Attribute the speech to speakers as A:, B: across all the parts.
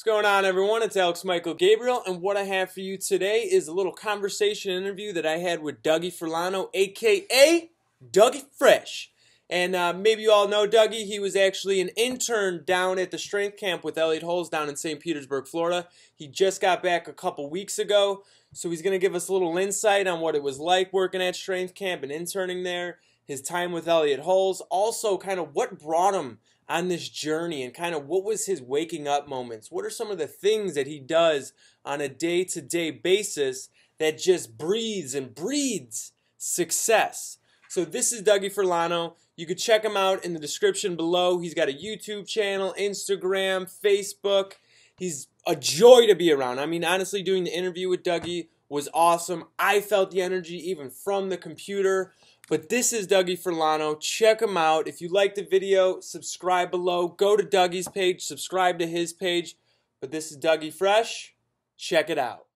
A: What's going on, everyone? It's AlexMichaelGabriel, and what I have for you today is a little conversation interview that I had with Dougie Forlano, aka Dougie Fresh. And maybe you all know Dougie. He was actually an intern down at the strength camp with Elliot Halls down in St. Petersburg, Florida. He just got back a couple weeks ago, so he's going to give us a little insight on what it was like working at strength camp and interning there, his time with Elliot Halls, also kind of what brought him on this journey and kind of what was his waking up moments. What are some of the things that he does on a day-to-day basis that just breathes and breeds success? So this is Dougie Forlano. You could check him out in the description below. He's got a YouTube channel, Instagram, Facebook. He's a joy to be around. I mean, honestly, doing the interview with Dougie was awesome. I felt the energy even from the computer. But this is Dougie Forlano. Check him out. If you like the video, subscribe below. Go to Dougie's page, subscribe to his page. But this is Dougie Fresh. Check it out.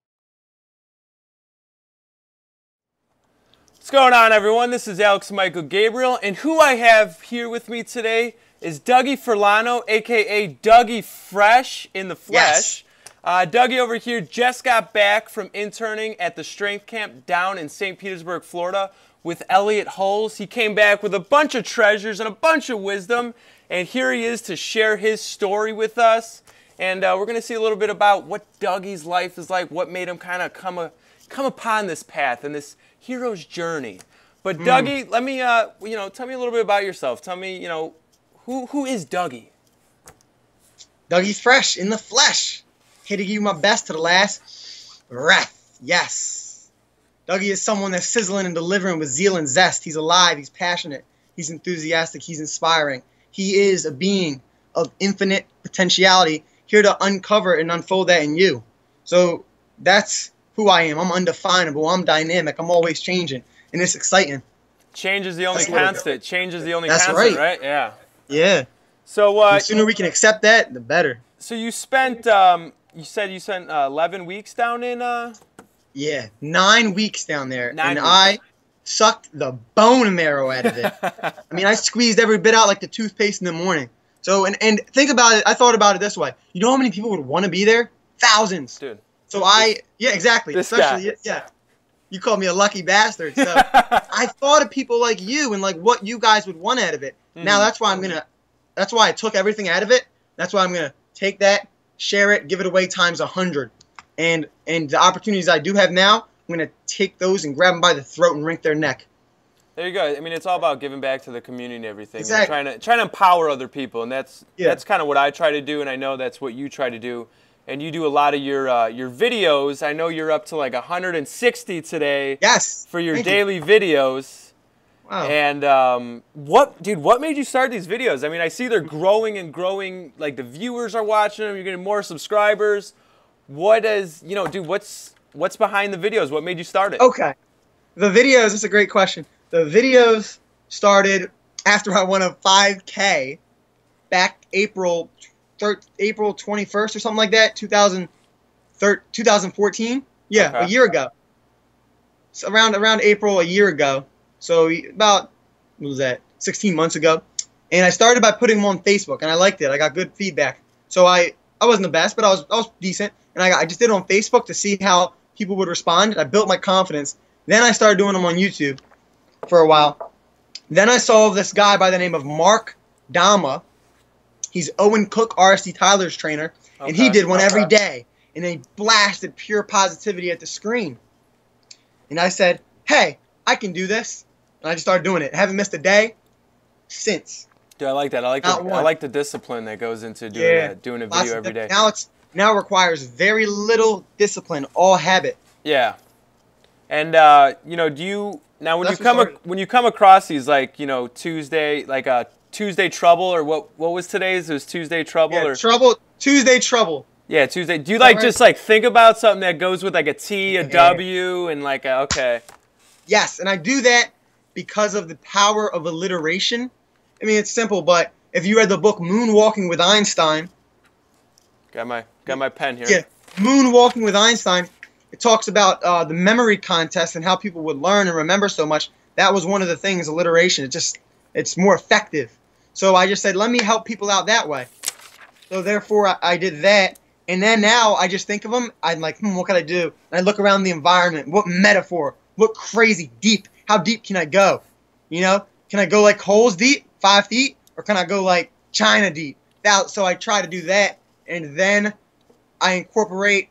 A: What's going on, everyone? This is AlexMichaelGabriel, and who I have here with me today is Dougie Forlano, aka Dougie Fresh in the flesh. Yes. Dougie over here just got back from interning at the strength camp down in St. Petersburg, Florida, with Elliot Halls. He came back with a bunch of treasures and a bunch of wisdom, and here he is to share his story with us. And we're going to see a little bit about what Dougie's life is like, what made him kind of come upon this path and this hero's journey. But Dougie, let me, tell me a little bit about yourself. Tell me, who is Dougie?
B: Dougie's fresh in the flesh. Here to give you my best to the last breath. Yes. Dougie is someone that's sizzling and delivering with zeal and zest. He's alive, he's passionate, he's enthusiastic, he's inspiring. He is a being of infinite potentiality, here to uncover and unfold that in you. So that's who I am. I'm undefinable, I'm dynamic, I'm always changing, and it's exciting. Change is the only constant.
A: Change is the only constant, right? Yeah.
B: Yeah.
A: So
B: the sooner we can accept that, the better.
A: So you spent, you said you spent 11 weeks down in...
B: Yeah, 9 weeks down there, I sucked the bone marrow out of it. I mean, I squeezed every bit out like the toothpaste in the morning. So, and think about it, I thought about it this way. You know how many people would want to be there? Thousands. Dude. So yeah, exactly. Especially, yeah. You called me a lucky bastard. So I thought of people like you and like what you guys would want out of it. Now that's why that's why I took everything out of it. That's why I'm going to take that, share it, give it away times 100. And the opportunities I do have now, I'm going to take those and grab them by the throat and wring their neck.
A: There you go. I mean, it's all about giving back to the community and everything.
B: Exactly.
A: And trying to empower other people, and that's kind of what I try to do, and I know that's what you try to do. And you do a lot of your videos. I know you're up to like 160 today.
B: Yes.
A: For your daily videos.
B: Wow.
A: And what made you start these videos? I mean, I see they're growing and growing. Like the viewers are watching them. You're getting more subscribers. What is, dude, what's behind the videos? What made you start it?
B: Okay. The videos, that's a great question. The videos started after I won a 5K back April 21st or something like that, 2014. Yeah, okay. A year ago. So around April a year ago. So about, what was that, 16 months ago. And I started by putting them on Facebook, and I liked it. I got good feedback. So I wasn't the best, but I was decent. And I just did it on Facebook to see how people would respond. I built my confidence. Then I started doing them on YouTube for a while. Then I saw this guy by the name of Mark Dama. He's Owen Cook, RSD Tyler's trainer. Okay. And he did one every day. And he blasted pure positivity at the screen. And I said, hey, I can do this. And I just started doing it. I haven't missed a day since.
A: Dude, I like that. I like the discipline that goes into doing a video every day.
B: Now it requires very little discipline, all habit.
A: Yeah. And when you come across these Tuesday trouble, or what was today's? It was Tuesday trouble.
B: Yeah, Tuesday trouble.
A: Yeah, Tuesday. Do you just think about something that goes with like a T, a W, and like okay.
B: Yes, and I do that because of the power of alliteration. I mean, it's simple, but if you read the book Moonwalking with Einstein.
A: Got my pen here.
B: Yeah, Moonwalking with Einstein. It talks about the memory contest and how people would learn and remember so much. That was one of the things, alliteration. It's more effective. So I just said, let me help people out that way. So therefore, I did that, And then now I just think of them. I'm like, what can I do? And I look around the environment. What metaphor? What crazy deep? How deep can I go? You know, can I go like holes deep, 5 feet, or can I go like China deep? So I try to do that, and then I incorporate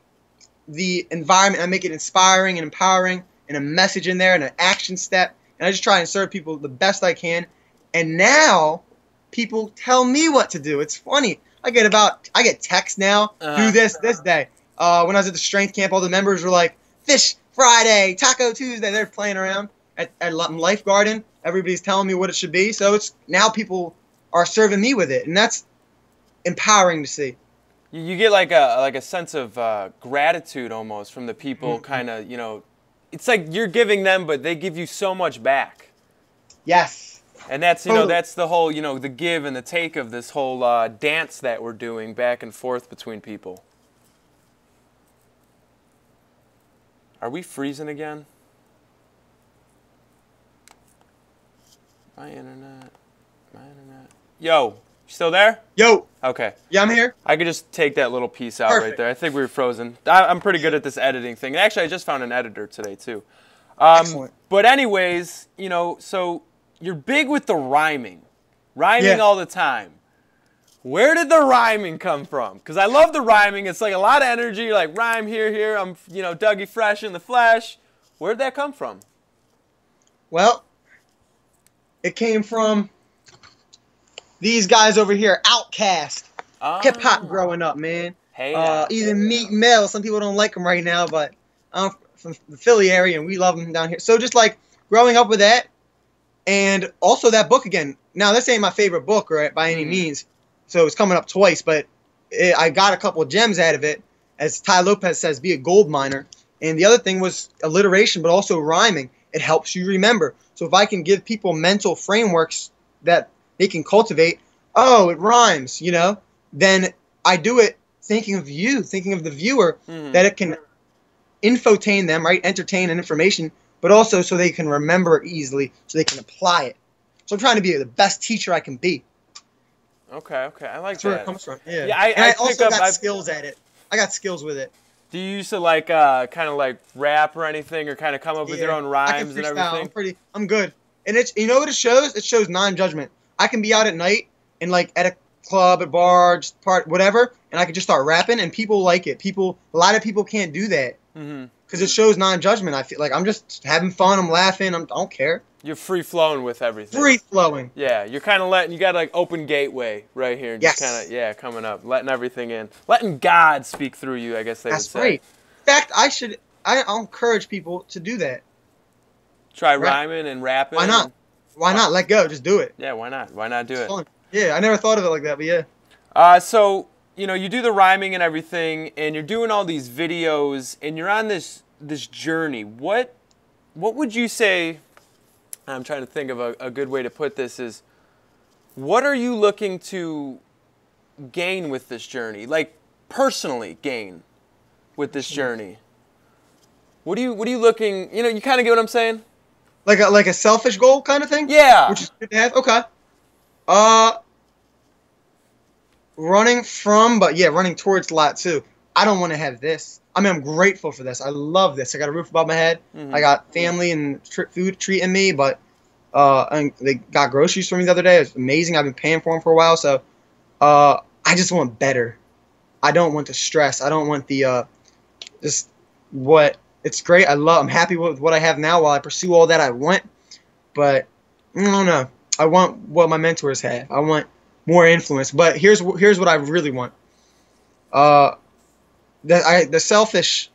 B: the environment. I make it inspiring and empowering, and a message in there, and an action step. And I just try and serve people the best I can. And now people tell me what to do. It's funny. I get texts now. Do this day. When I was at the strength camp, all the members were like, Fish Friday, Taco Tuesday. They're playing around at Life Garden. Everybody's telling me what it should be. So it's now people are serving me with it, and that's empowering to see.
A: You get like a sense of gratitude almost from the people. Kind of, you know, it's like you're giving them, but they give you so much back.
B: Yes.
A: And that's, you know, that's the whole, you know, the give and the take of this whole dance that we're doing back and forth between people. Are we freezing again? My internet. Yo, you still there?
B: Yo.
A: Okay.
B: Yeah, I'm here.
A: I could just take that little piece out
B: Perfect.
A: right there. I think we were frozen. I'm pretty good at this editing thing. And actually, I just found an editor today, too.
B: Excellent.
A: But anyways, you know, so you're big with the rhyming all the time. Where did the rhyming come from? Because I love the rhyming. It's like a lot of energy. You're like, rhyme here. I'm, you know, Dougie Fresh in the flesh. Where'd that come from?
B: Well, it came from these guys over here, Outkast. Hip hop growing up, man.
A: Hey.
B: Even Meek Mill. Some people don't like him right now, but I'm from the Philly area, and we love him down here. So just like growing up with that, and also that book again. Now, this ain't my favorite book, right, by any means. So it's coming up twice, but I got a couple of gems out of it. As Ty Lopez says, be a gold miner. And the other thing was alliteration, but also rhyming. It helps you remember. So if I can give people mental frameworks that they can cultivate, oh, it rhymes, you know, then I do it thinking of you, thinking of the viewer, that it can infotain them, right, entertain and information, but also so they can remember it easily, so they can apply it. So I'm trying to be the best teacher I can be.
A: Okay, I like
B: That's
A: that.
B: where it comes from. Yeah,
A: I
B: also got skills at it. I got skills with it.
A: Do you used to like kind of like rap or anything, or kind of come up with your own rhymes and everything?
B: I'm good. And it's, you know what it shows? It shows non-judgment. I can be out at night and like at a club, at bar, just whatever, and I can just start rapping, and people like it. A lot of people can't do that because it shows non-judgment. I feel like I'm just having fun. I'm laughing. I don't care.
A: You're free flowing with everything.
B: Free flowing.
A: Yeah, you're kind of you got like open gateway right here. Just kind of, coming up, letting everything in, letting God speak through you. I guess they would say.
B: That's right. In fact, I'll encourage people to do that.
A: Try rhyming and rapping.
B: Why not? Why not? Let go. Just do it.
A: Yeah, why not? Why not do it?
B: Fun. Yeah, I never thought of it like that, but yeah.
A: So, you know, you do the rhyming and everything, and you're doing all these videos, and you're on this journey. What would you say? I'm trying to think of a good way to put this. Is what are you looking to gain with this journey? Like personally gain with this journey. What are you looking? You know, you kind of get what I'm saying.
B: Like a selfish goal kind of thing.
A: Yeah.
B: Which is good to have. Okay. Running towards a lot too. I don't want to have this. I mean, I'm grateful for this. I love this. I got a roof above my head. I got family and food treating me, but and they got groceries for me the other day. It's amazing. I've been paying for them for a while, so I just want better. I don't want the stress. I don't want the it's great. I'm happy with what I have now while I pursue all that I want, but I don't know. I want what my mentors have. I want more influence. But here's what I really want. The selfish,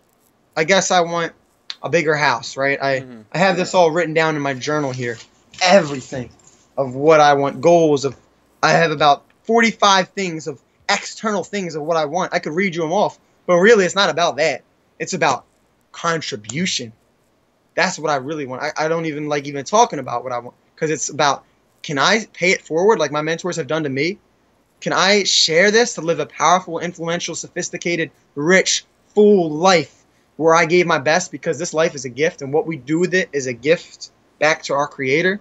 B: I guess I want a bigger house, right? I have this all written down in my journal here. Everything of what I want, goals of. I have about 45 things of external things of what I want. I could read you them off, but really it's not about that. It's about contribution. That's what I really want. I don't even like talking about what I want, because it's about, can I pay it forward like my mentors have done to me? Can I share this to live a powerful, influential, sophisticated, rich, full life where I gave my best, because this life is a gift and what we do with it is a gift back to our Creator.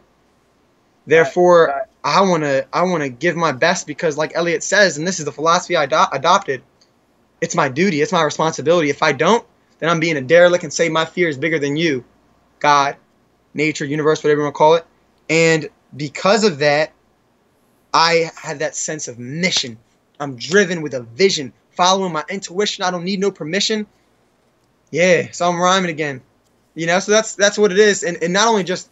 B: Therefore, I want to give my best, because like Elliot says, and this is the philosophy I adopted, it's my duty. It's my responsibility. If I don't, then I'm being a derelict and say my fear is bigger than you, God, nature, universe, whatever you want to call it. And because of that, I have that sense of mission. I'm driven with a vision, following my intuition. I don't need no permission. Yeah, so I'm rhyming again. So that's what it is. And not only just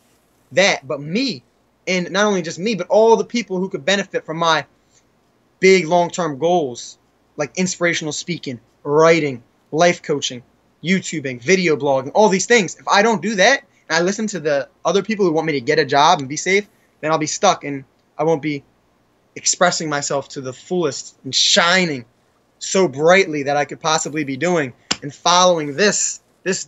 B: that, but me. And not only just me, but all the people who could benefit from my big long-term goals, like inspirational speaking, writing, life coaching, YouTubing, video blogging, all these things. If I don't do that, and I listen to the other people who want me to get a job and be safe, then I'll be stuck and I won't be expressing myself to the fullest and shining so brightly that I could possibly be doing and following this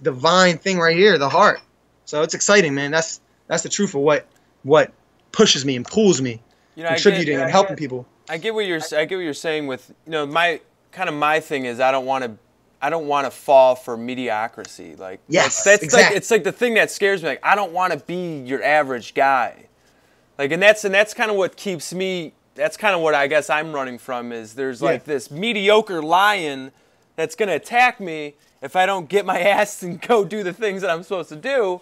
B: divine thing right here, the heart. So it's exciting, man. That's the truth of what pushes me and pulls me, contributing and helping people.
A: I get what you're saying with, my thing is I don't want to fall for mediocrity. Like,
B: yes,
A: that's
B: exactly.
A: it's like the thing that scares me. Like, I don't want to be your average guy. Like, and that's kind of what keeps me. That's kind of what I guess I'm running from, is there's like this mediocre lion that's going to attack me if I don't get my ass and go do the things that I'm supposed to do.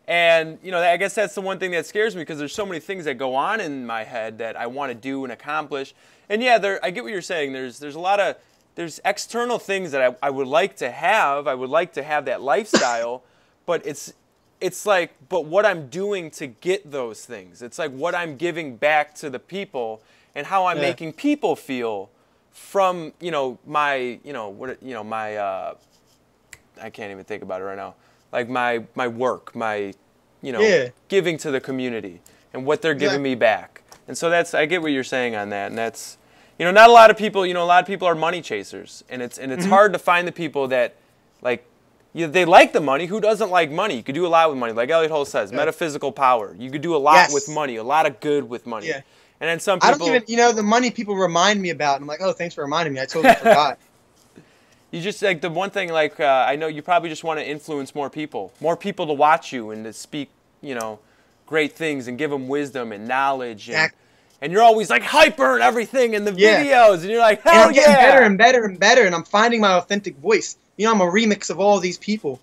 A: And, I guess that's the one thing that scares me, because there's so many things that go on in my head that I want to do and accomplish. And yeah, I get what you're saying. There's a lot of, there's external things that I would like to have. I would like to have that lifestyle, but it's like, but what I'm doing to get those things. It's like what I'm giving back to the people and how I'm making people feel from, my, my, I can't even think about it right now. Like my work, my, giving to the community and what they're giving me back. And so I get what you're saying on that. And that's, not a lot of people, a lot of people are money chasers, and it's hard to find the people that, like, they like the money. Who doesn't like money? You could do a lot with money. Like Elliot Halls says, metaphysical power. You could do a lot with money, a lot of good with money. Yeah. And then some people...
B: I don't even, the money people remind me about. I'm like, oh, thanks for reminding me. I totally forgot.
A: You just, like, the one thing, like, I know you probably just want to influence more people to watch you and to speak, great things and give them wisdom and knowledge. And you're always, like, hyper and everything in the videos. And you're like, hell
B: and I'm getting better and better and better, and I'm finding my authentic voice. I'm a remix of all these people,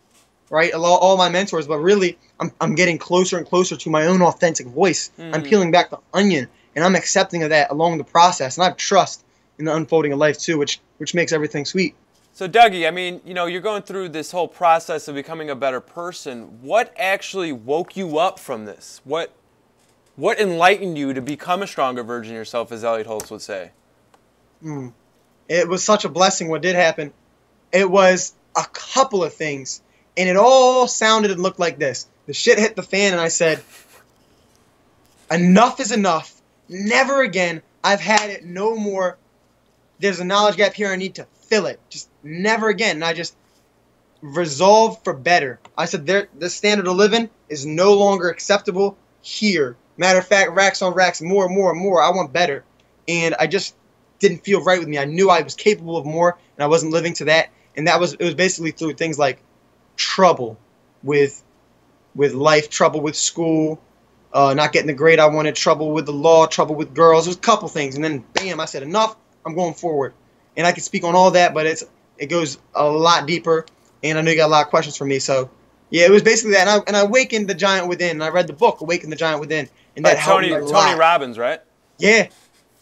B: right? All my mentors, but really, I'm getting closer and closer to my own authentic voice. I'm peeling back the onion, and I'm accepting of that along the process. And I have trust in the unfolding of life, too, which makes everything sweet.
A: So, Dougie, I mean, you're going through this whole process of becoming a better person. What actually woke you up from this? What enlightened you to become a stronger version of yourself, as Elliot Halls would say?
B: It was such a blessing what did happen. It was a couple of things, and it all sounded and looked like this. The shit hit the fan, and I said, enough is enough. Never again. I've had it. No more. There's a knowledge gap here. I need to fill it. Just never again. And I just resolved for better. I said, the standard of living is no longer acceptable here. Matter of fact, racks on racks, more and more and more. I want better. And I just didn't feel right with me. I knew I was capable of more, and I wasn't living to that. And it was basically through things like trouble with life, trouble with school, not getting the grade I wanted, trouble with the law, trouble with girls. There's a couple things. And then, bam, I said, enough. I'm going forward. And I can speak on all that, but it goes a lot deeper. And I know you got a lot of questions for me. So, yeah, it was basically that. And I awakened the giant within. And I read the book, Awaken the Giant Within. And that helped me a lot.
A: Tony Robbins, right?
B: Yeah.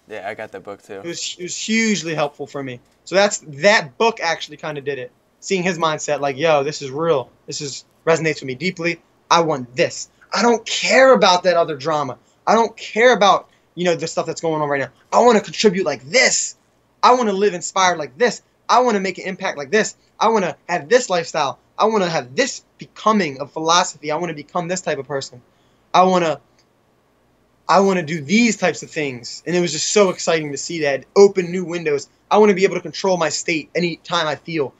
A: Yeah, I got that book too.
B: It was hugely helpful for me. So that book actually kind of did it. Seeing his mindset, like, yo, this is real. Resonates with me deeply. I want this. I don't care about that other drama. I don't care about, the stuff that's going on right now. I want to contribute like this. I want to live inspired like this. I want to make an impact like this. I want to have this lifestyle. I want to have this becoming of philosophy. I want to become this type of person. I want to do these types of things. And it was just so exciting to see that. Open new windows. I want to be able to control my state any time I feel.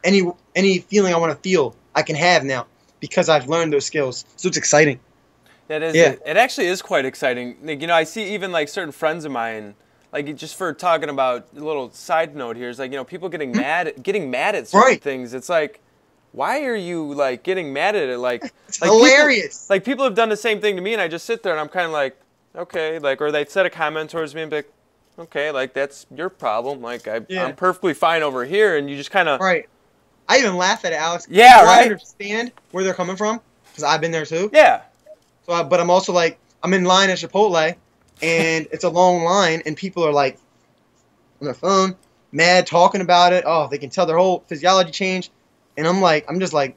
B: Any feeling I want to feel, I can have now because I've learned those skills. So it's exciting.
A: That is, yeah. It actually is quite exciting. Like, I see even like certain friends of mine, like just for talking about a little side note here, is like, people getting mad at certain things. It's like, why are you like getting mad at it? Like,
B: it's hilarious.
A: People have done the same thing to me, and I just sit there and I'm kind of like, okay, like, or they said a comment towards me and be like, okay, like that's your problem. Like
B: Yeah.
A: I'm perfectly fine over here, and you just kind of
B: Right. I even laugh at it, Alex.
A: Yeah,
B: So I
A: right.
B: understand where they're coming from because I've been there too.
A: Yeah.
B: So, but I'm also like, I'm in line at Chipotle, and it's a long line, and people are like on their phone, mad, talking about it. Oh, they can tell their whole physiology changed, and I'm just like,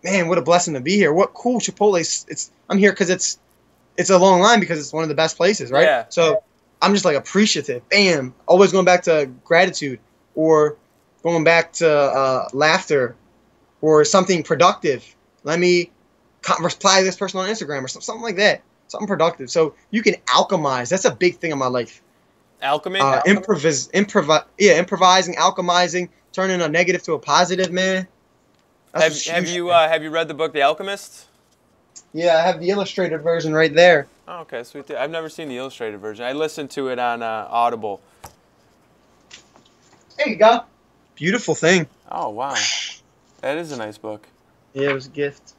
B: man, what a blessing to be here. What cool Chipotle. I'm here because it's a long line because it's one of the best places, right?
A: Yeah.
B: So I'm just like appreciative. Bam. Always going back to gratitude or going back to laughter or something productive. Let me reply to this person on Instagram or something like that. Something productive. So you can alchemize. That's a big thing in my life.
A: Alchemy.
B: Improvising, alchemizing, turning a negative to a positive, man.
A: Have you read the book The Alchemist?
B: Yeah, I have the illustrated version right there.
A: Oh, okay, sweet. I've never seen the illustrated version. I listened to it on Audible.
B: There you go. Beautiful thing.
A: Oh wow, that is a nice book.
B: Yeah, it was a gift.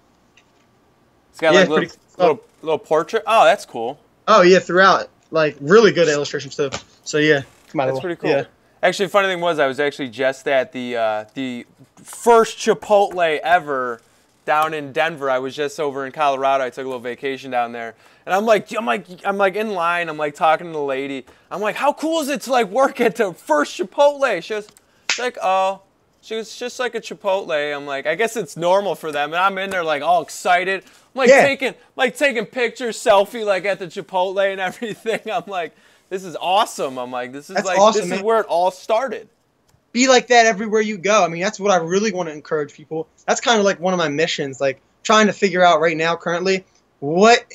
A: It's got like little portrait. Oh, that's cool.
B: Oh yeah, throughout, like really good illustrations too. So yeah,
A: that's pretty cool.
B: Yeah.
A: Actually, the funny thing was, I was actually just at the first Chipotle ever down in Denver. I was just over in Colorado. I took a little vacation down there, and I'm like in line. I'm like talking to the lady. I'm like, how cool is it to like work at the first Chipotle? She's like, oh, she was just like a Chipotle. I'm like, I guess it's normal for them, and I'm in there like all excited. I'm like taking pictures, selfie like at the Chipotle and everything. I'm like, this is awesome. I'm like, this is awesome, this is where it all started.
B: Be like that everywhere you go. I mean, that's what I really want to encourage people. That's kind of like one of my missions, like trying to figure out right now currently what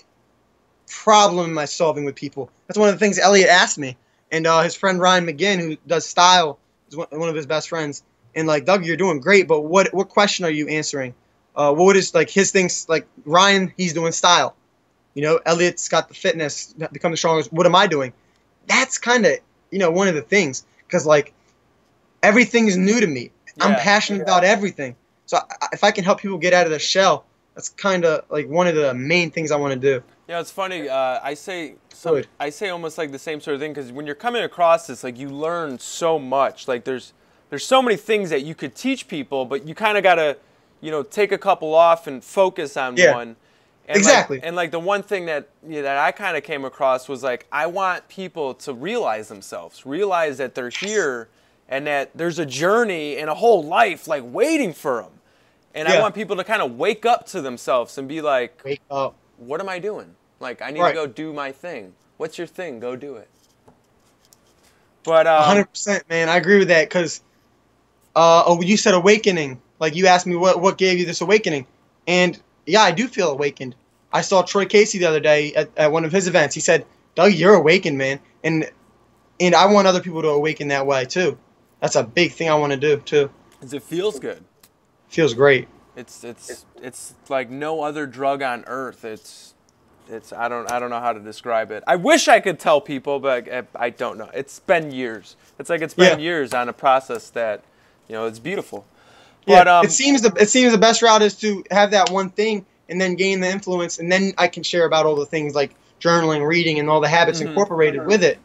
B: problem am I solving with people. That's one of the things Elliot asked me. And his friend Ryan McGinn, who does style, is one of his best friends. And like, Doug, you're doing great, but what question are you answering? What is like his things? Like Ryan, he's doing style. You know, Elliot's got the fitness, become the strongest. What am I doing? That's kind of, one of the things. Because like, everything's new to me. Yeah, I'm passionate about everything. So if I can help people get out of their shell, that's kind of like one of the main things I want to do.
A: Yeah, it's funny. I say almost like the same sort of thing because when you're coming across this, like you learn so much. Like there's so many things that you could teach people, but you kind of gotta, take a couple off and focus on one. And
B: exactly.
A: Like the one thing that that I kind of came across was like I want people to realize themselves, realize that they're here. And that there's a journey and a whole life like waiting for them. And I want people to kind of wake up to themselves and be like,
B: wake up.
A: What am I doing? Like, I need to go do my thing. What's your thing? Go do it. But
B: 100%, man. I agree with that because you said awakening. Like you asked me what gave you this awakening. And yeah, I do feel awakened. I saw Troy Casey the other day at one of his events. He said, Doug, you're awakened, man. And I want other people to awaken that way too. That's a big thing I want to do too.
A: Because it feels good.
B: Feels great.
A: It's like no other drug on earth. It's I don't know how to describe it. I wish I could tell people, but I don't know. It's been years. It's been years on a process that, it's beautiful.
B: Yeah.
A: But,
B: it seems the best route is to have that one thing and then gain the influence, and then I can share about all the things like journaling, reading, and all the habits incorporated with it.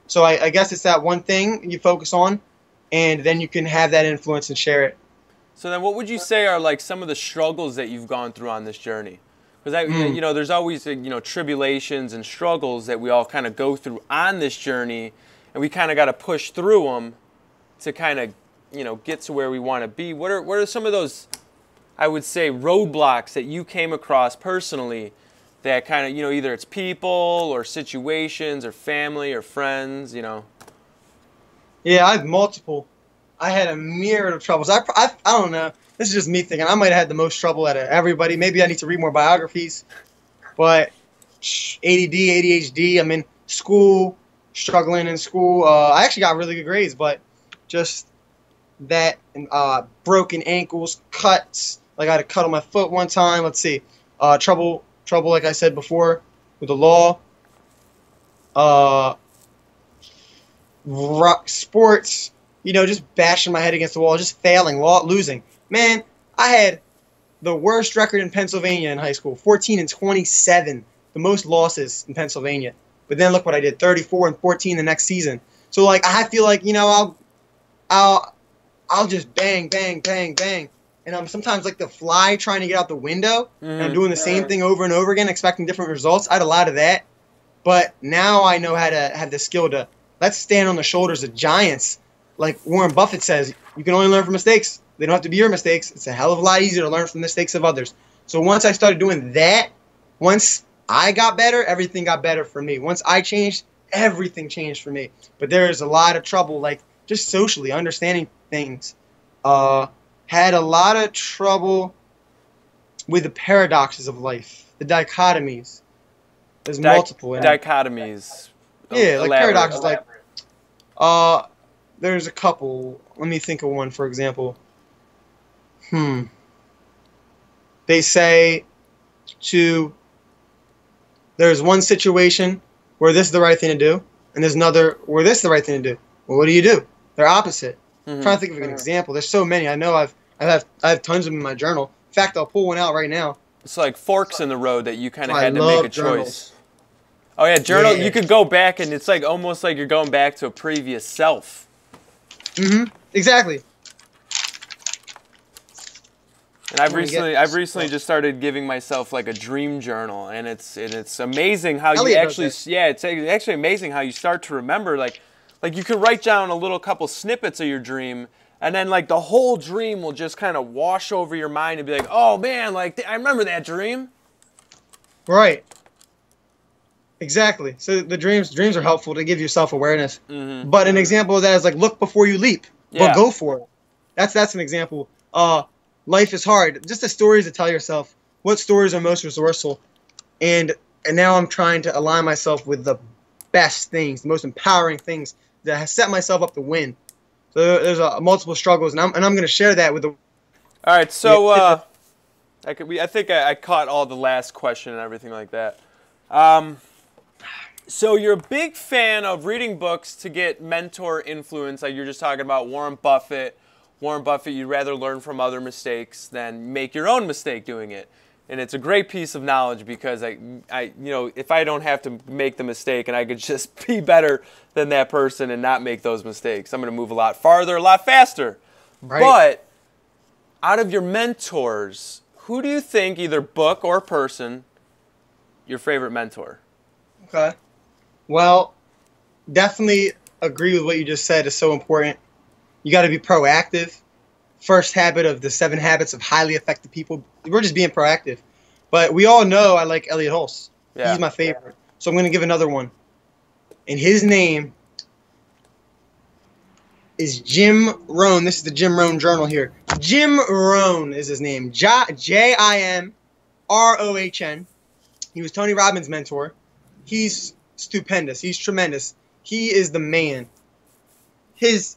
B: So I guess it's that one thing you focus on, and then you can have that influence and share it.
A: So then what would you say are like some of the struggles that you've gone through on this journey? Because, there's always, tribulations and struggles that we all kind of go through on this journey, and we kind of got to push through them to kind of, get to where we want to be. What are some of those, I would say, roadblocks that you came across personally that kind of, either it's people or situations or family or friends,
B: Yeah, I have multiple. I had a myriad of troubles. I don't know. This is just me thinking. I might have had the most trouble out of everybody. Maybe I need to read more biographies. But ADD, ADHD, I'm in school, struggling in school. I actually got really good grades, but just that broken ankles, cuts. Like I had a cut on my foot one time. Let's see. Trouble, like I said before, with the law. Sports, just bashing my head against the wall, just failing, losing. Man, I had the worst record in Pennsylvania in high school, 14-27, the most losses in Pennsylvania. But then look what I did, 34-14 the next season. So like I feel like I'll just bang, bang, bang, bang, and I'm sometimes like the fly trying to get out the window, and I'm doing the same thing over and over again, expecting different results. I had a lot of that, but now I know how to have the skill to let's stand on the shoulders of giants. Like Warren Buffett says, you can only learn from mistakes. They don't have to be your mistakes. It's a hell of a lot easier to learn from the mistakes of others. So once I started doing that, once I got better, everything got better for me. Once I changed, everything changed for me. But there is a lot of trouble, like just socially understanding things. Had a lot of trouble with the paradoxes of life, the dichotomies. There's multiple.
C: Dichotomies.
B: Yeah, like paradoxes. Like, there's a couple. Let me think of one, for example. They say there's one situation where this is the right thing to do, and there's another where this is the right thing to do. Well, what do? They're opposite. I'm trying to think of an example. There's so many. I know I have tons of them in my journal. In fact, I'll pull one out right now.
C: It's like forks in the road that you kind of had to make a
B: journals.
C: choice. Oh yeah, journal. Yeah. You could go back, and it's like almost like you're going back to a previous self.
B: Exactly.
C: And I've recently just started giving myself like a dream journal, and it's amazing how you actually it's actually amazing how you start to remember like you could write down a little couple snippets of your dream, and then like the whole dream will just kind of wash over your mind and be like, oh man, like I remember that dream.
B: Right. Exactly. So the dreams are helpful to give you self-awareness. But an example of that is like look before you leap, but go for it. That's an example. Life is hard. Just the stories to tell yourself. What stories are most resourceful? And now I'm trying to align myself with the best things, the most empowering things that has set myself up to win. So there's multiple struggles, and I'm going to share that with the.
C: All right, so I think I caught all the last question and everything like that. So you're a big fan of reading books to get mentor influence, like you're just talking about Warren Buffett. Warren Buffett, you'd rather learn from other mistakes than make your own mistake doing it. And it's a great piece of knowledge because if I don't have to make the mistake and I could just be better than that person and not make those mistakes, I'm going to move a lot farther, a lot faster. Right. But out of your mentors, who do you think, either book or person, your favorite mentor?
B: Okay. Well, definitely agree with what you just said is so important. You got to be proactive. First habit of the 7 habits of highly effective people. We're just being proactive. But we all know I like Elliot Halls. Yeah. He's my favorite. So I'm going to give another one. And his name is Jim Rohn. This is the Jim Rohn Journal here. Jim Rohn is his name. Jimrohn. He was Tony Robbins' mentor. He's stupendous. He's tremendous. He is the man. His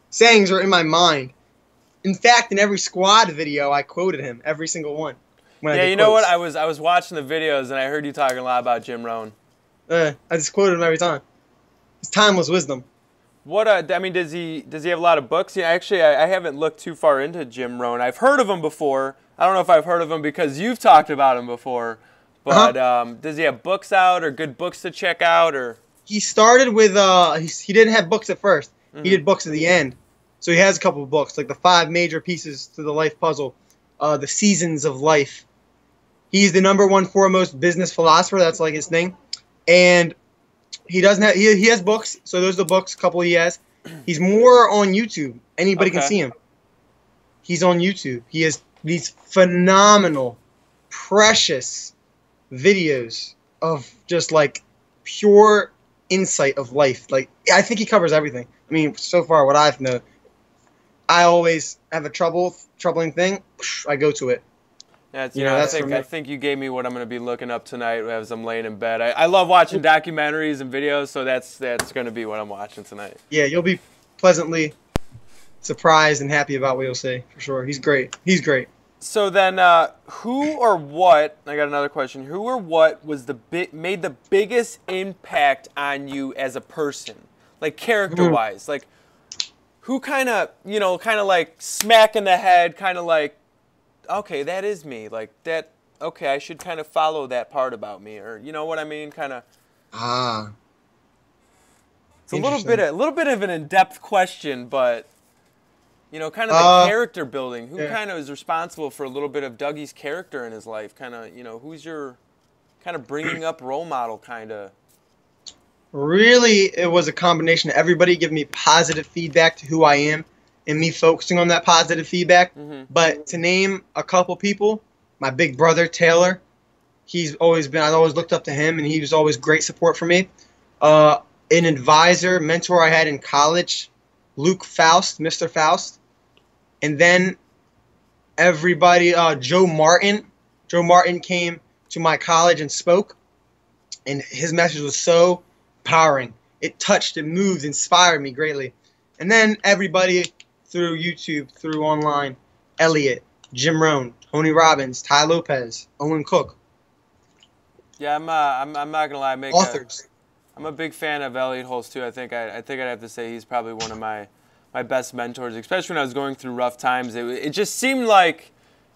B: sayings are in my mind. In fact, in every squad video, I quoted him, every single one.
C: Yeah, you know what? I was watching the videos, and I heard you talking a lot about Jim Rohn.
B: I just quoted him every time. His timeless wisdom.
C: What? I mean, does he have a lot of books? Yeah, actually, I haven't looked too far into Jim Rohn. I've heard of him before. I don't know if I've heard of him because you've talked about him before. But does he have books out or good books to check out? Or
B: he started with he didn't have books at first. He did books at the end. So he has a couple of books, like the 5 major pieces to the life puzzle, the seasons of life. He's the #1 foremost business philosopher. That's like his thing. And he doesn't have he has books. So those are the books, a couple he has. He's more on YouTube. Anybody can see him. He's on YouTube. He has these phenomenal, precious videos of just like pure insight of life. Like I think he covers everything. I mean, so far what I've known. I always have a troubling thing. I go to it.
C: That's, I think you gave me what I'm going to be looking up tonight as I'm laying in bed. I love watching documentaries and videos, so that's going to be what I'm watching tonight.
B: Yeah, you'll be pleasantly surprised and happy about what you'll see, for sure. He's great. He's great.
C: So then, who or what? I got another question. Who or what was made the biggest impact on you as a person, like character-wise? Like, who kind of like smack in the head, kind of like, okay, that is me. Like that. Okay, I should kind of follow that part about me, or you know what I mean, kind of. It's a little bit of an in-depth question, but you know, kind of the character building. Who kind of is responsible for a little bit of Dougie's character in his life? Kind of, you know, who's your kind of bringing up role model, kind of?
B: Really, it was a combination of everybody giving me positive feedback to who I am and me focusing on that positive feedback. But to name a couple people, my big brother, Taylor, I've always looked up to him, and he was always great support for me. An advisor, mentor I had in college, Luke Faust, Mr. Faust. And then everybody, Joe Martin. Joe Martin came to my college and spoke, and his message was so empowering. It touched, it moved, inspired me greatly. And then everybody through YouTube, through online, Elliot, Jim Rohn, Tony Robbins, Ty Lopez, Owen Cook.
C: Yeah, I'm not gonna lie,
B: authors.
C: I'm a big fan of Elliot Halls too. I think I'd have to say he's probably one of my best mentors, especially when I was going through rough times. It just seemed like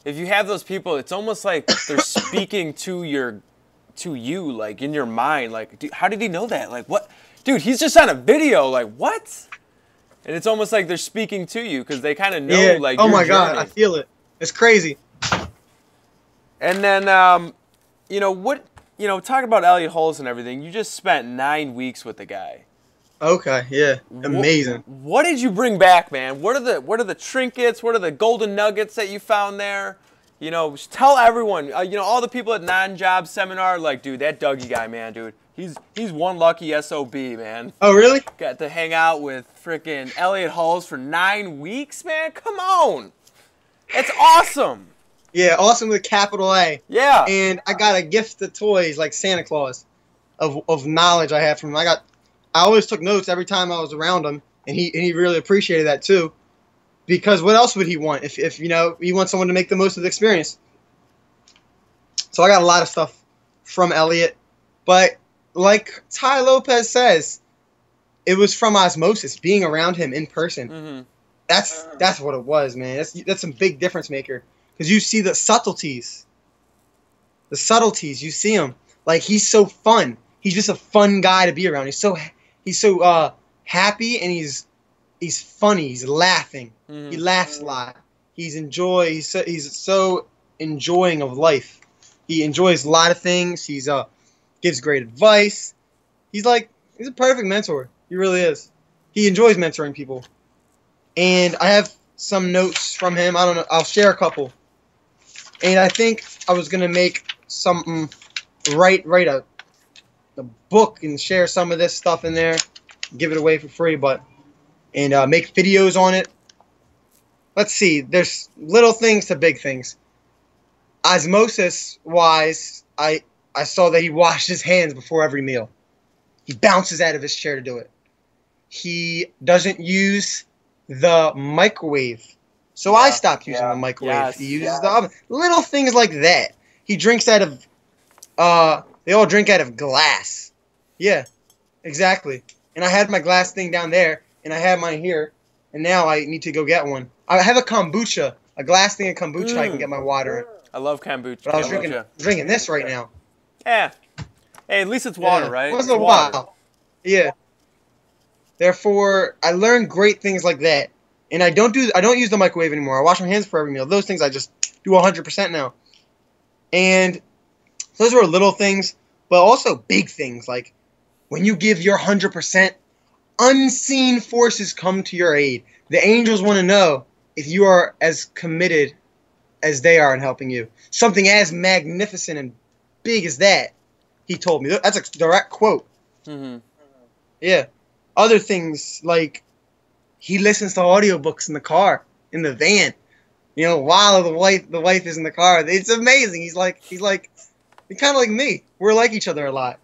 C: if you have those people, it's almost like they're speaking to you, like in your mind. Like, dude, how did he know that? Like, what? Dude, he's just on a video. Like, what? And it's almost like they're speaking to you because they kind of know, like,
B: oh
C: your
B: my God,
C: journey.
B: I feel it. It's crazy.
C: And then, you know, talking about Elliot Halls and everything, you just spent 9 weeks with the guy.
B: Okay, yeah, amazing.
C: What did you bring back, man? What are the trinkets? What are the golden nuggets that you found there? You know, just tell everyone. You know, all the people at non-job seminar, like, dude, that Dougie guy, man, dude, he's one lucky SOB, man.
B: Oh, really?
C: Got to hang out with freaking Elliot Halls for 9 weeks, man. Come on, it's awesome.
B: Yeah, awesome with a capital A.
C: Yeah.
B: And I got a gift of toys like Santa Claus, of knowledge I had from him. I always took notes every time I was around him, and he really appreciated that too. Because what else would he want if you know, he wants someone to make the most of the experience? So I got a lot of stuff from Elliot, but like Ty Lopez says, it was from osmosis, being around him in person. That's what it was, man. That's a big difference maker, because you see the subtleties. You see him. Like, he's so fun. He's just a fun guy to be around. He's so happy, and he's funny. He's laughing. He laughs a lot. He's so enjoying of life. He enjoys a lot of things. He's gives great advice. He's a perfect mentor. He really is. He enjoys mentoring people. And I have some notes from him. I don't know. I'll share a couple. And I think I was gonna make something, write a book and share some of this stuff in there, give it away for free, and make videos on it. Let's see. There's little things to big things. Osmosis wise, I saw that he washed his hands before every meal. He bounces out of his chair to do it. He doesn't use the microwave. So I stopped using the microwave.
C: Yes,
B: he uses the oven. Little things like that. He drinks out of, they all drink out of glass. Yeah, exactly. And I had my glass thing down there, and I have mine here, and now I need to go get one. I have a kombucha, a glass thing of kombucha I can get my water in.
C: I love kombucha.
B: But I was drinking this right now.
C: Yeah. Hey, at least it's water, right?
B: Once in a while. Yeah. Therefore, I learned great things like that. And I don't use the microwave anymore. I wash my hands for every meal. Those things I just do 100% now. And those were little things, but also big things. Like, when you give your 100%, unseen forces come to your aid. The angels want to know if you are as committed as they are in helping you. Something as magnificent and big as that, he told me. That's a direct quote. Yeah. Other things, like, he listens to audiobooks in the car, in the van. You know, while the wife is in the car. It's amazing. He's kind of like me. We're like each other a lot.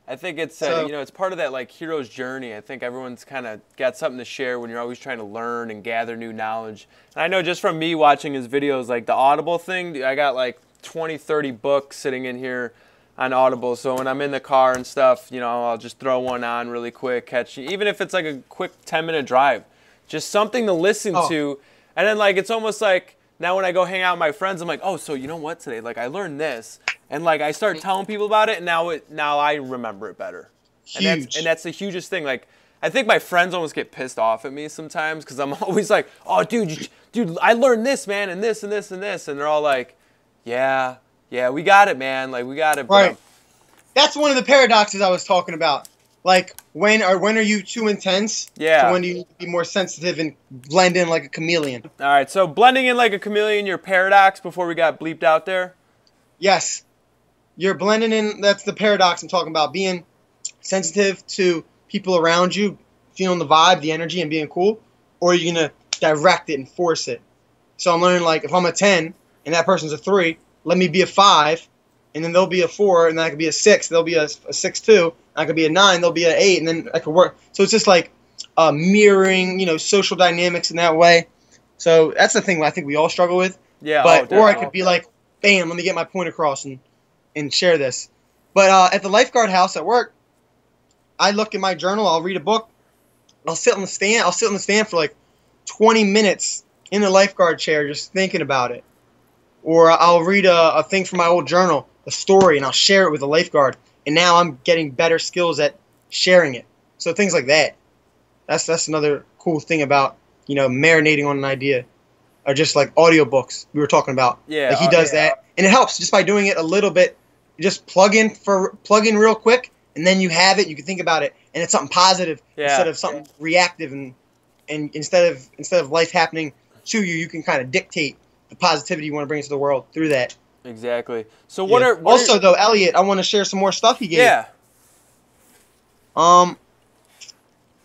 C: I think it's it's part of that, like, hero's journey. I think everyone's kind of got something to share when you're always trying to learn and gather new knowledge. And I know just from me watching his videos, like the Audible thing, I got like 20, 30 books sitting in here on Audible. So when I'm in the car and stuff, you know, I'll just throw one on really quick, even if it's like a quick 10-minute drive, just something to listen to. And then, like, it's almost like now when I go hang out with my friends, I'm like, oh, so you know what today? Like, I learned this. And, like, I start telling people about it, and now I remember it better.
B: Huge.
C: And that's the hugest thing. Like, I think my friends almost get pissed off at me sometimes because I'm always like, oh, dude, I learned this, man, and this, and this, and this. And they're all like, yeah, we got it, man. Like, we got it.
B: Right. That's one of the paradoxes I was talking about. Like, when are you too intense?
C: Yeah.
B: So when do you need to be more sensitive and blend in like a chameleon?
C: All right, so blending in like a chameleon, your paradox before we got bleeped out there?
B: Yes. You're blending in. That's the paradox I'm talking about. Being sensitive to people around you, feeling the vibe, the energy, and being cool. Or you're going to direct it and force it. So I'm learning, like, if I'm a 10 and that person's a 3, let me be a 5. And then they'll be a 4, and then I could be a 6. They'll be a 6-2. I could be a 9. They'll be an 8, and then I could work. So it's just like mirroring, social dynamics in that way. So that's the thing I think we all struggle with.
C: Yeah.
B: But or I could be like, bam, let me get my point across and share this. But at the lifeguard house at work, I look in my journal. I'll read a book. I'll sit on the stand. I'll sit on the stand for like 20 minutes in the lifeguard chair, just thinking about it. Or I'll read a thing from my old journal, a story, and I'll share it with a lifeguard. And now I'm getting better skills at sharing it. So things like that. That's another cool thing about, marinating on an idea. Or just like audiobooks we were talking about.
C: Yeah.
B: Like he does that. And it helps just by doing it a little bit. You just plug in real quick, and then you have it, you can think about it, and it's something positive instead of something reactive, and instead of life happening to you, you can kind of dictate the positivity you want to bring into the world through that.
C: Exactly. So
B: Though, Elliot, I want to share some more stuff he gave.
C: Yeah.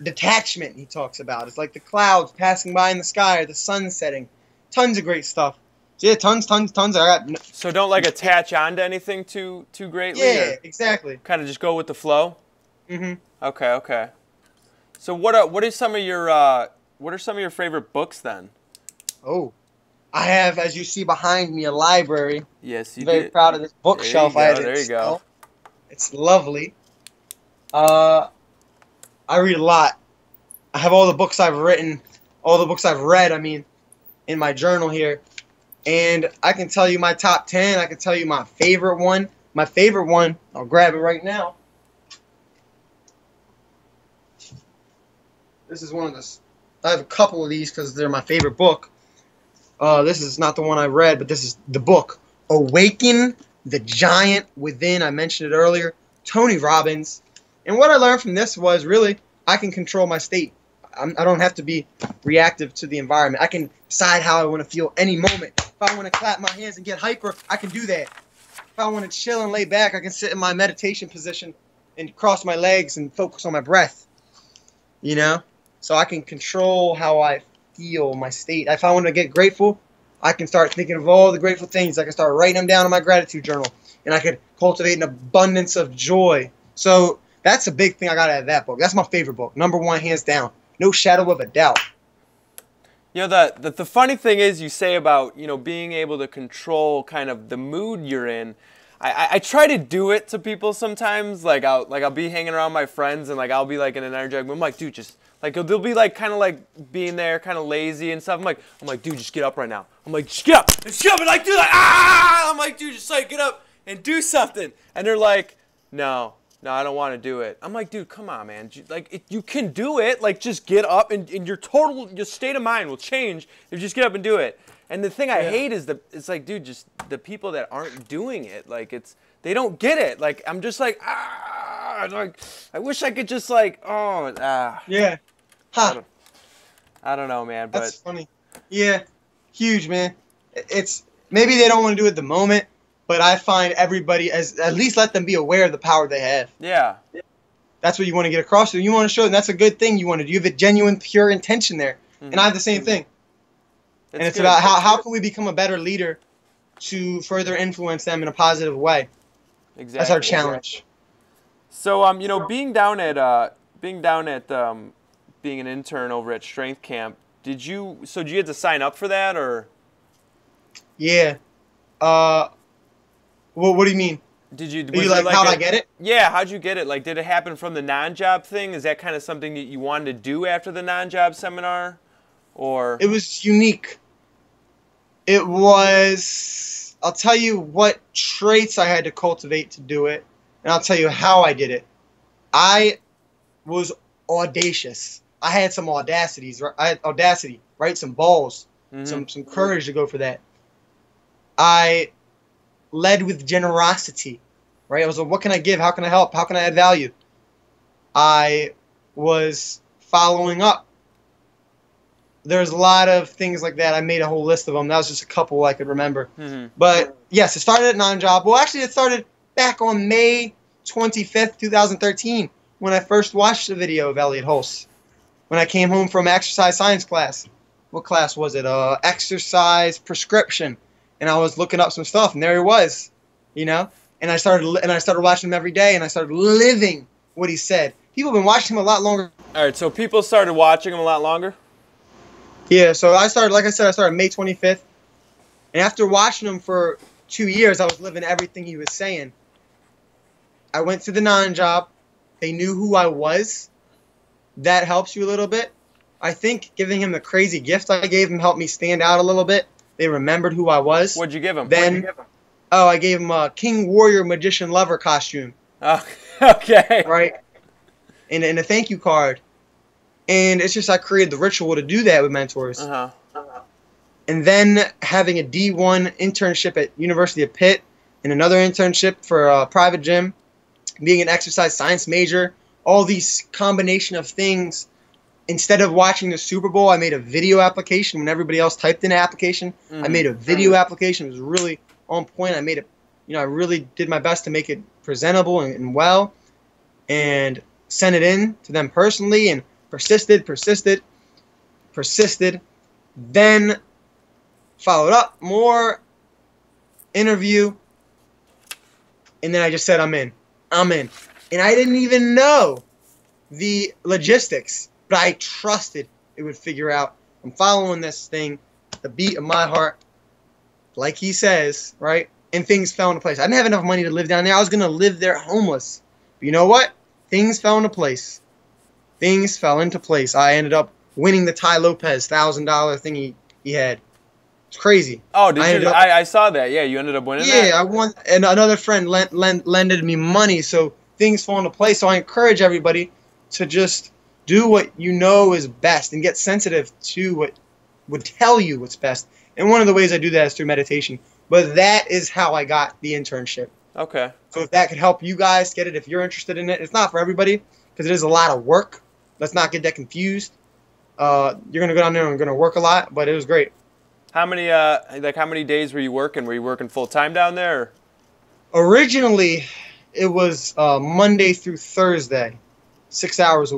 B: Detachment he talks about. It's like the clouds passing by in the sky or the sun setting. Tons of great stuff. So yeah, tons.
C: So don't like attach onto anything too greatly?
B: Yeah, exactly.
C: Kind of just go with the flow?
B: Mm-hmm.
C: Okay. So what are some of your favorite books then?
B: Oh. I have, as you see behind me, a library.
C: Yes, you
B: Very proud of this bookshelf.
C: There you go.
B: It's lovely. I read a lot. I have all the books I've written, all the books I've read, in my journal here. And I can tell you my top 10. I can tell you my favorite one. My favorite one, I'll grab it right now. This is one of the... I have a couple of these because they're my favorite book. This is not the one I read, but this is the book, Awaken the Giant Within. I mentioned it earlier. Tony Robbins. And what I learned from this was really I can control my state. I don't have to be reactive to the environment. I can decide how I want to feel any moment. If I want to clap my hands and get hyper, I can do that. If I want to chill and lay back, I can sit in my meditation position and cross my legs and focus on my breath. So I can control how I feel my state. If I want to get grateful, I can start thinking of all the grateful things. I can start writing them down in my gratitude journal, and I could cultivate an abundance of joy. So that's a big thing I got out of that book. That's my favorite book. Number one, hands down. No shadow of a doubt.
C: The funny thing is you say about, being able to control kind of the mood you're in. I try to do it to people sometimes. Like I'll be hanging around my friends and like I'll be like in an energetic mood. I'm like, dude, just like they'll be like kind of like being there, kind of lazy and stuff. I'm like, dude, just get up right now. I'm like, just get up, and like do that. I'm like, dude, just like get up and do something. And they're like, no, I don't want to do it. I'm like, dude, come on, man. Like you can do it. Like just get up and your state of mind will change if you just get up and do it. And the thing I hate is it's like, dude, just the people that aren't doing it, like they don't get it. Like I'm just like, like I wish I could just like,
B: Yeah. Huh.
C: I don't know, man. But
B: that's funny. Yeah. Huge, man. It's maybe they don't want to do it at the moment, but I find everybody at least let them be aware of the power they have.
C: Yeah.
B: That's what you want to get across to them. You want to show them that's a good thing you want to do. You have a genuine, pure intention there. Mm-hmm. And I have the same thing. And it's about how can we become a better leader to further influence them in a positive way.
C: Exactly.
B: That's our challenge.
C: So being down at being an intern over at Strength Camp, did you have to sign up for that or?
B: Yeah. Well, what do you mean?
C: Did you
B: how'd I get it?
C: Yeah, how'd you get it? Like, did it happen from the non-job thing? Is that kind of something that you wanted to do after the non-job seminar? Or
B: it was unique. It was, I'll tell you what traits I had to cultivate to do it, and I'll tell you how I did it. I was audacious. I had some audacities. I had audacity, right? Some balls, some courage to go for that. I led with generosity, right? I was like, what can I give? How can I help? How can I add value? I was following up. There's a lot of things like that. I made a whole list of them. That was just a couple I could remember. But yes, it started at non-job. Well, actually, it started back on May 25th, 2013, when I first watched the video of Elliot Halls. When I came home from exercise science class. What class was it? Exercise prescription. And I was looking up some stuff, and there he was, you know. And I started watching him every day, and I started living what he said. People have been watching him a lot longer.
C: All right, so people started watching him a lot longer?
B: Yeah, so I started, like I said, I started May 25th. And after watching him for 2 years, I was living everything he was saying. I went to the non-job. They knew who I was. That helps you a little bit. I think giving him the crazy gift I gave him helped me stand out a little bit. They remembered who I was.
C: What'd you give him?
B: I gave him a King Warrior Magician Lover costume.
C: Oh, okay.
B: Right? And a thank you card. And it's just I created the ritual to do that with mentors. And then having a D1 internship at University of Pitt and another internship for a private gym, being an exercise science major, all these combination of things. Instead of watching the Super Bowl, I made a video application when everybody else typed in an application. I made a video application. It was really on point. I made it, I really did my best to make it presentable and well, and sent it in to them personally, and persisted. Then followed up, more interview, and then I just said, I'm in. And I didn't even know the logistics, but I trusted it would figure out. I'm following this thing, the beat of my heart, like he says, right? And things fell into place. I didn't have enough money to live down there. I was going to live there homeless. But you know what? Things fell into place. I ended up winning the Ty Lopez $1,000 thing he had. It's crazy.
C: Oh, did you? I saw that. Yeah, you ended up winning that?
B: Yeah, I won. And another friend lended me money, so things fall into place. So I encourage everybody to just do what you know is best and get sensitive to what would tell you what's best. And one of the ways I do that is through meditation. But that is how I got the internship.
C: Okay.
B: So if that could help you guys get it, if you're interested in it, it's not for everybody because it is a lot of work. Let's not get that confused. You're gonna go down there and gonna work a lot, but it was great.
C: How many days were you working? Were you working full time down there?
B: Originally, it was Monday through Thursday, 6 hours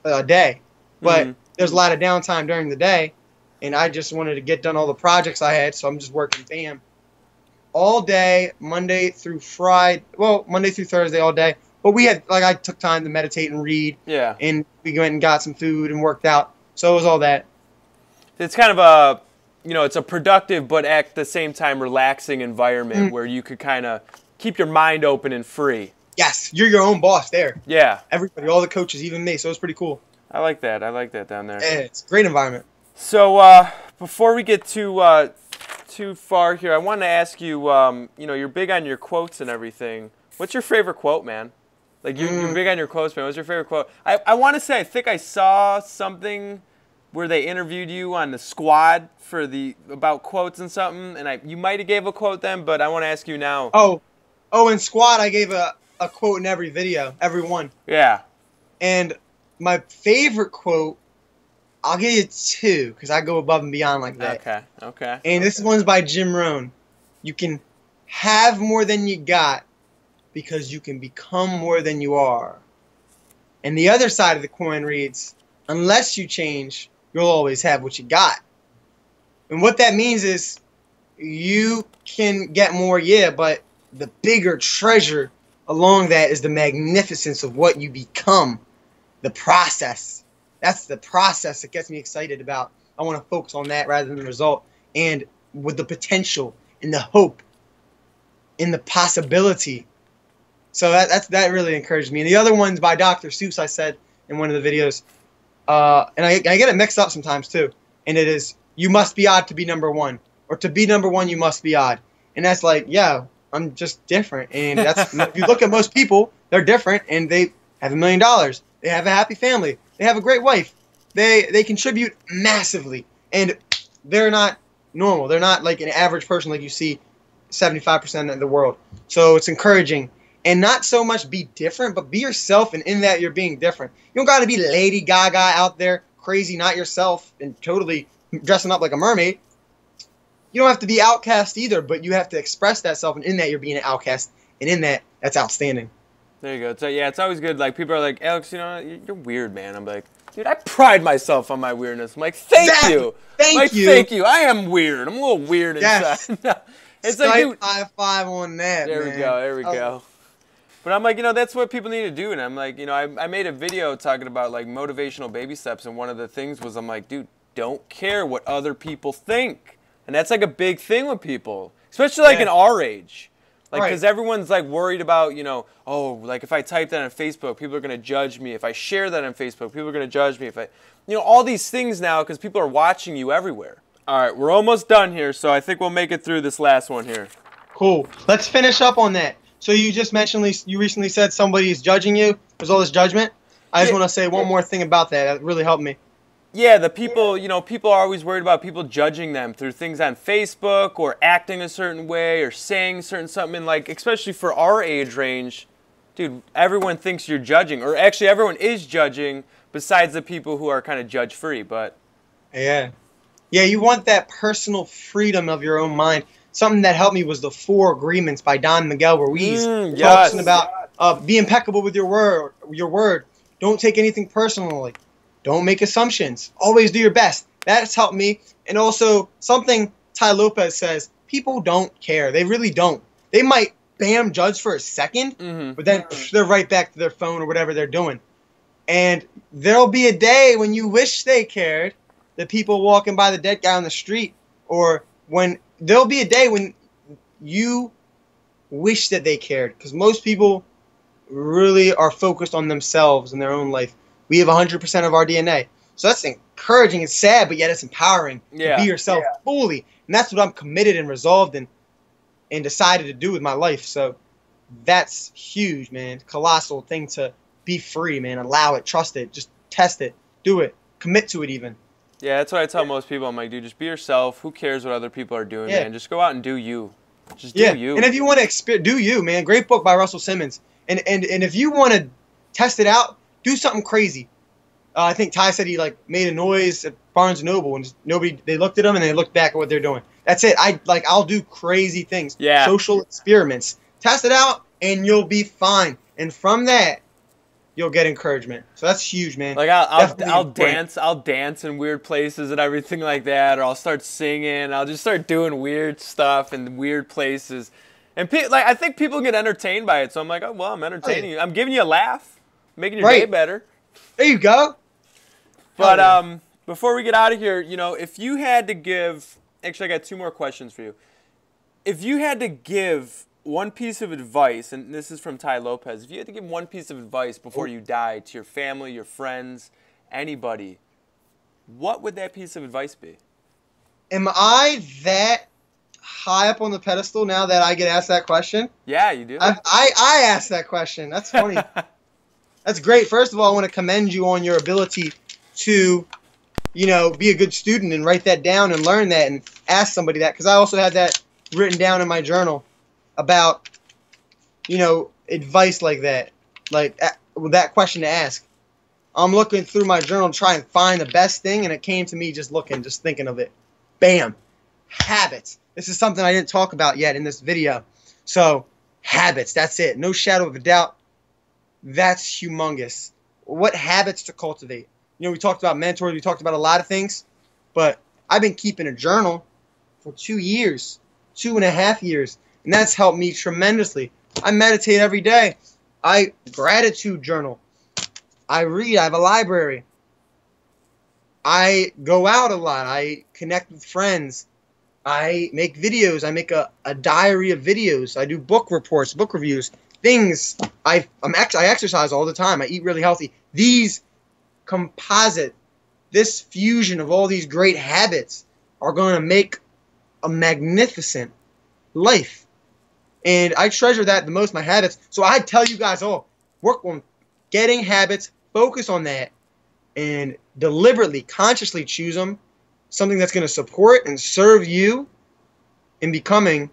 B: a day. But there's a lot of downtime during the day, and I just wanted to get done all the projects I had, so I'm just working bam all day, Monday through Friday. Well, Monday through Thursday all day. But we had I took time to meditate and read. Yeah. And we went and got some food and worked out. So it was all that.
C: It's kind of a it's a productive but at the same time relaxing environment where you could kind of keep your mind open and free.
B: Yes, you're your own boss there.
C: Yeah.
B: Everybody, all the coaches, even me. So it's pretty cool.
C: I like that down there.
B: Yeah, it's a great environment.
C: So before we get too far here, I want to ask you, you're big on your quotes and everything. What's your favorite quote, man? Like you're big on your quotes, man. What's your favorite quote? I want to say I think I saw something where they interviewed you on the squad for about quotes and something, and you might have gave a quote then, but I want to ask you now.
B: Oh, in squad I gave a quote in every video, every one.
C: Yeah.
B: And my favorite quote, I'll give you two because I go above and beyond like that.
C: Okay.
B: And this one's by Jim Rohn. You can have more than you got because you can become more than you are. And the other side of the coin reads, unless you change, you'll always have what you got. And what that means is you can get more, but the bigger treasure along that is the magnificence of what you become, the process. That's the process that gets me excited about. I want to focus on that rather than the result. And with the potential and the hope and the possibility. So that really encouraged me. And the other one's by Dr. Seuss, I said in one of the videos. And I get it mixed up sometimes too. And it is, you must be odd to be number one. Or to be number one, you must be odd. And that's like, yeah, I'm just different. And that's if you look at most people, they're different. And they have $1 million. They have a happy family. They have a great wife. They contribute massively, and they're not normal. They're not like an average person like you see 75% of the world. So it's encouraging. And not so much be different, but be yourself, and in that you're being different. You don't got to be Lady Gaga out there, crazy, not yourself, and totally dressing up like a mermaid. You don't have to be outcast either, but you have to express that self, and in that you're being an outcast, and in that, that's outstanding.
C: There you go. So, yeah, it's always good. Like, people are like, Alex, you know, you're weird, man. I'm like, dude, I pride myself on my weirdness. I'm like, thank you.
B: Thank you.
C: Thank you. I am weird. I'm a little weird inside.
B: Yes.
C: It's
B: Skype
C: like, dude,
B: high five on that,
C: there
B: man.
C: we go. There we go. But I'm like, you know, that's what people need to do. And I'm like, you know, I made a video talking about, like, motivational baby steps. And one of the things was, I'm like, dude, don't care what other people think. And that's, like, a big thing with people, especially, like, in our age. Like, because everyone's, like, worried about, you know, oh, like, if I type that on Facebook, people are going to judge me. If I share that on Facebook, people are going to judge me. If I, you know, all these things now because people are watching you everywhere. All right, we're almost done here, so I think we'll make it through this last one here.
B: Cool. Let's finish up on that. So you just mentioned, you recently said somebody's judging you. There's all this judgment. I just want to say one more thing about that. That really helped me.
C: Yeah, the people, you know, people are always worried about people judging them through things on Facebook or acting a certain way or saying something, like, especially for our age range, dude, everyone thinks you're judging, or actually everyone is judging besides the people who are kind of judge-free, but.
B: Yeah. Yeah, you want that personal freedom of your own mind. Something that helped me was the 4 Agreements by Don Miguel Ruiz. Talking about be impeccable with your word. Don't take anything personally. Don't make assumptions. Always do your best. That's helped me. And also something Ty Lopez says, people don't care. They really don't. They might judge for a second, but then they're right back to their phone or whatever they're doing. And there'll be a day when you wish they cared, the people walking by the dead guy on the street, or when there'll be a day when you wish that they cared, because most people really are focused on themselves and their own life. We have 100% of our DNA. So that's encouraging. It's sad, but yet it's empowering to be yourself fully. And that's what I'm committed and resolved and decided to do with my life. So that's huge, man. Colossal thing to be free, man. Allow it. Trust it. Just test it. Do it. Commit to it even.
C: Yeah, that's what I tell most people. I'm like, dude, just be yourself. Who cares what other people are doing, man? Just go out and do you. Just do you.
B: And if you want to do you, man, great book by Russell Simmons. And if you want to test it out, do something crazy. I think Ty said he made a noise at Barnes & Noble, and they looked at him and they looked back at what they're doing. That's it. I'll do crazy things.
C: Yeah.
B: Social experiments. Test it out and you'll be fine. And from that, you'll get encouragement. So that's huge, man.
C: Like I'll dance in weird places and everything like that, or I'll start singing. I'll just start doing weird stuff in weird places. And I think people get entertained by it. So I'm like, oh well, I'm entertaining you. I'm giving you a laugh, making your day better.
B: There you go.
C: But before we get out of here, you know, if you had to give, actually I got 2 more questions for you. If you had to give one piece of advice, and this is from Ty Lopez, if you had to give one piece of advice before you die to your family, your friends, anybody, what would that piece of advice be?
B: Am I that high up on the pedestal now that I get asked that question?
C: Yeah, you do.
B: I asked that question. That's funny. That's great. First of all, I want to commend you on your ability to, you know, be a good student and write that down and learn that and ask somebody that, because I also had that written down in my journal about, you know, advice like that, that question to ask. I'm looking through my journal to try and find the best thing, and it came to me just thinking of it. Bam. Habits. This is something I didn't talk about yet in this video. So, habits, that's it. No shadow of a doubt. That's humongous. What habits to cultivate? You know, we talked about mentors, we talked about a lot of things, but I've been keeping a journal for 2 years, 2.5 years, and that's helped me tremendously. I meditate every day. I gratitude journal. I read. I have a library. I go out a lot. I connect with friends. I make videos. I make a diary of videos. I do book reports, book reviews, things. I exercise all the time. I eat really healthy. These composite, this fusion of all these great habits are going to make a magnificent life. And I treasure that the most, my habits. So I tell you guys, work on getting habits, focus on that, and deliberately, consciously choose them, something that's going to support and serve you in becoming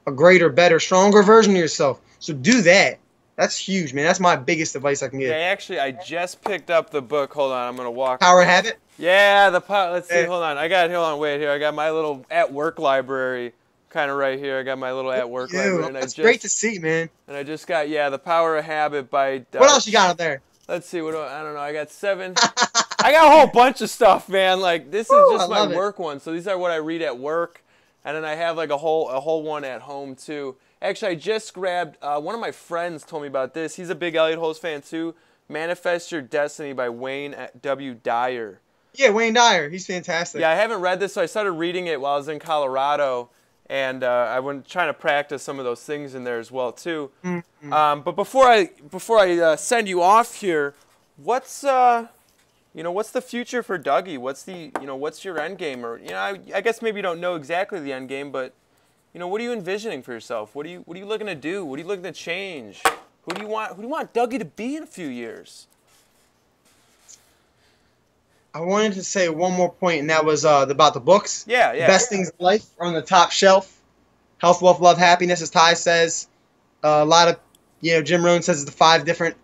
B: a greater, better, stronger version of yourself. So do that. That's huge, man. That's my biggest advice I can give.
C: Yeah, actually, I just picked up the book. Hold on, I'm going to walk.
B: Power Habit?
C: Yeah, let's see, hold on. Hold on, wait here. I got my little at-work library kind of right here. I got my little at-work library. And
B: That's great to see, man.
C: And I just got, The Power of Habit by...
B: what else you got up there?
C: Let's see, I don't know. I got 7. I got a whole bunch of stuff, man. Like, this is just my work one. So these are what I read at work. And then I have like a whole one at home, too. Actually, I just grabbed, one of my friends told me about this. He's a big Elliot Halls fan, too. Manifest Your Destiny by Wayne W. Dyer.
B: Yeah, Wayne Dyer. He's fantastic.
C: Yeah, I haven't read this, so I started reading it while I was in Colorado. And I went trying to practice some of those things in there as well, too. Mm-hmm. But before I send you off here, what's the future for Dougie? What's your end game? Or I guess maybe you don't know exactly the end game, but what are you envisioning for yourself? What are you looking to do? What are you looking to change? Who do you want Dougie to be in a few years?
B: I wanted to say one more point, and that was about the books.
C: Yeah.
B: Best things in life are on the top shelf. Health, wealth, love, happiness, as Ty says. A lot of, Jim Rohn says the 5 different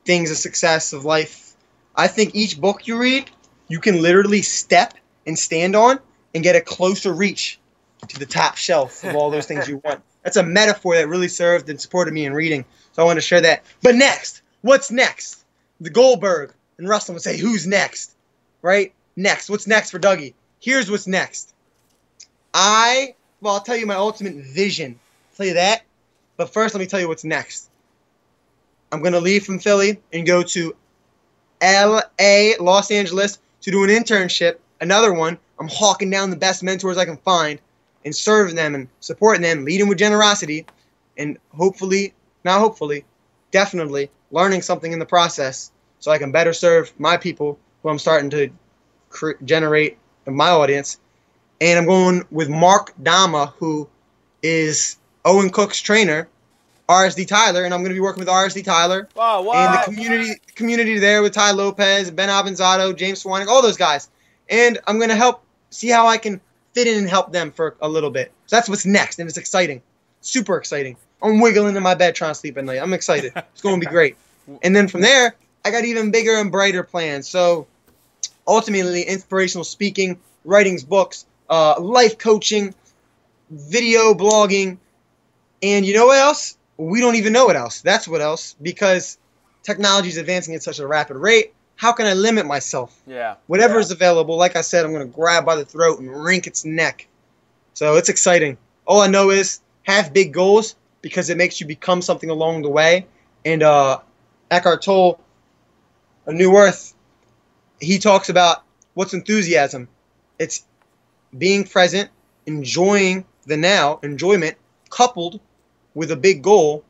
B: things of success of life. I think each book you read, you can literally step and stand on and get a closer reach to the top shelf of all those things you want. That's a metaphor that really served and supported me in reading. So I want to share that. But next, what's next? The Goldberg and Russell would say, who's next? Right? Next. What's next for Dougie? Here's what's next. I'll tell you my ultimate vision. I'll tell you that. But first, let me tell you what's next. I'm going to leave from Philly and go to L.A., Los Angeles, to do an internship. Another one. I'm hawking down the best mentors I can find and serving them and supporting them, leading with generosity, and definitely learning something in the process so I can better serve my people who I'm starting to generate in my audience. And I'm going with Mark Dama, who is Owen Cook's trainer, RSD Tyler, and I'm going to be working with RSD Tyler.
C: Wow, wow.
B: And the community there with Ty Lopez, Ben Avanzato, James Swanwick, all those guys. And I'm going to help see how I can fit in and help them for a little bit. So that's what's next, and it's exciting. Super exciting. I'm wiggling in my bed trying to sleep at night. I'm excited. It's going to be great. And then from there, I got even bigger and brighter plans. So ultimately, inspirational speaking, writing books, life coaching, video blogging, and you know what else? We don't even know what else. That's what else, because technology is advancing at such a rapid rate. How can I limit myself?
C: Yeah.
B: Whatever is available, like I said, I'm going to grab by the throat and wring its neck. So it's exciting. All I know is have big goals, because it makes you become something along the way. And Eckhart Tolle, A New Earth, he talks about what's enthusiasm. It's being present, enjoying the now, enjoyment, coupled with a big goal,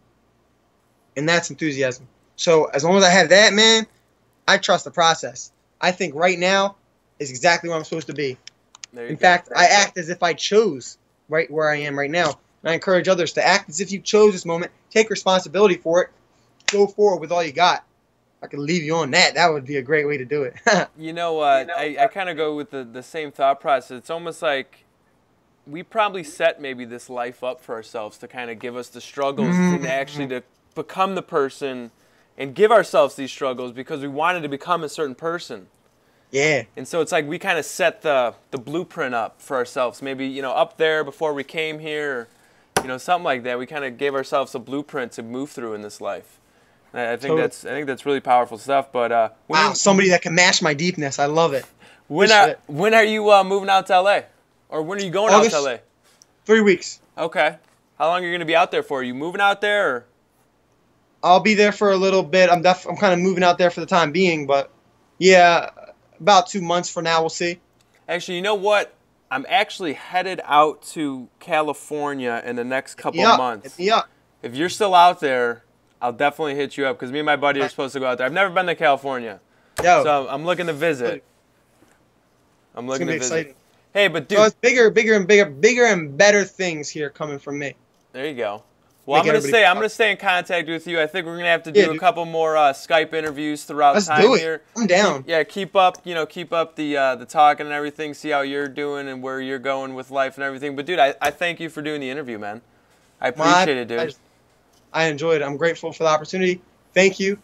B: and that's enthusiasm. So as long as I have that, man, I trust the process. I think right now is exactly where I'm supposed to be. In fact, I act as if I chose right where I am right now. And I encourage others to act as if you chose this moment. Take responsibility for it. Go forward with all you got. I could leave you on that. That would be a great way to do it.
C: I kind of go with the same thought process. It's almost like we probably set maybe this life up for ourselves to kind of give us the struggles and actually to become the person and give ourselves these struggles because we wanted to become a certain person.
B: Yeah.
C: And so it's like we kind of set the blueprint up for ourselves. Maybe, up there before we came here, something like that. We kind of gave ourselves a blueprint to move through in this life. And I think that's really powerful stuff. But
B: wow, somebody that can match my deepness. I love it.
C: When are you moving out to LA? Or when are you going out to LA?
B: 3 weeks.
C: Okay. How long are you going to be out there for? Are you moving out there? Or?
B: I'll be there for a little bit. I'm kind of moving out there for the time being, but yeah, about 2 months for now. We'll see.
C: Actually, you know what? I'm actually headed out to California in the next couple of months.
B: Hit me up.
C: If you're still out there, I'll definitely hit you up because me and my buddy are supposed to go out there. I've never been to California, so I'm looking to visit.
B: It's gonna be exciting.
C: Hey, but dude,
B: so it's bigger and better things here coming from me.
C: There you go. Well,
B: make
C: I'm
B: everybody
C: gonna stay in contact with you. I think we're gonna have to do a couple more Skype interviews throughout
B: Let's
C: time
B: do it.
C: here.
B: I'm down.
C: Keep up the talking and everything. See how you're doing and where you're going with life and everything. But dude, I thank you for doing the interview, man. I appreciate it, dude.
B: I enjoyed it. I'm grateful for the opportunity. Thank you,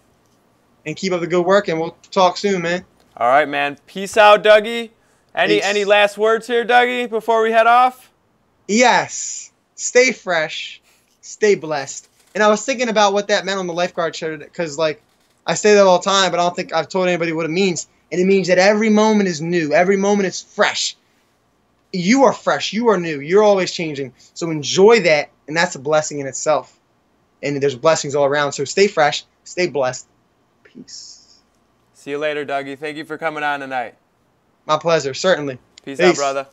B: and keep up the good work. And we'll talk soon, man.
C: All right, man. Peace out, Dougie.
B: Peace.
C: Any last words here, Dougie, before we head off?
B: Yes. Stay fresh. Stay blessed. And I was thinking about what that meant on the lifeguard shirt, because like I say that all the time, but I don't think I've told anybody what it means. And it means that every moment is new. Every moment is fresh. You are fresh. You are new. You're always changing. So enjoy that, and that's a blessing in itself. And there's blessings all around. So stay fresh. Stay blessed. Peace.
C: See you later, Dougie. Thank you for coming on tonight.
B: My pleasure. Certainly.
C: Peace out, brother.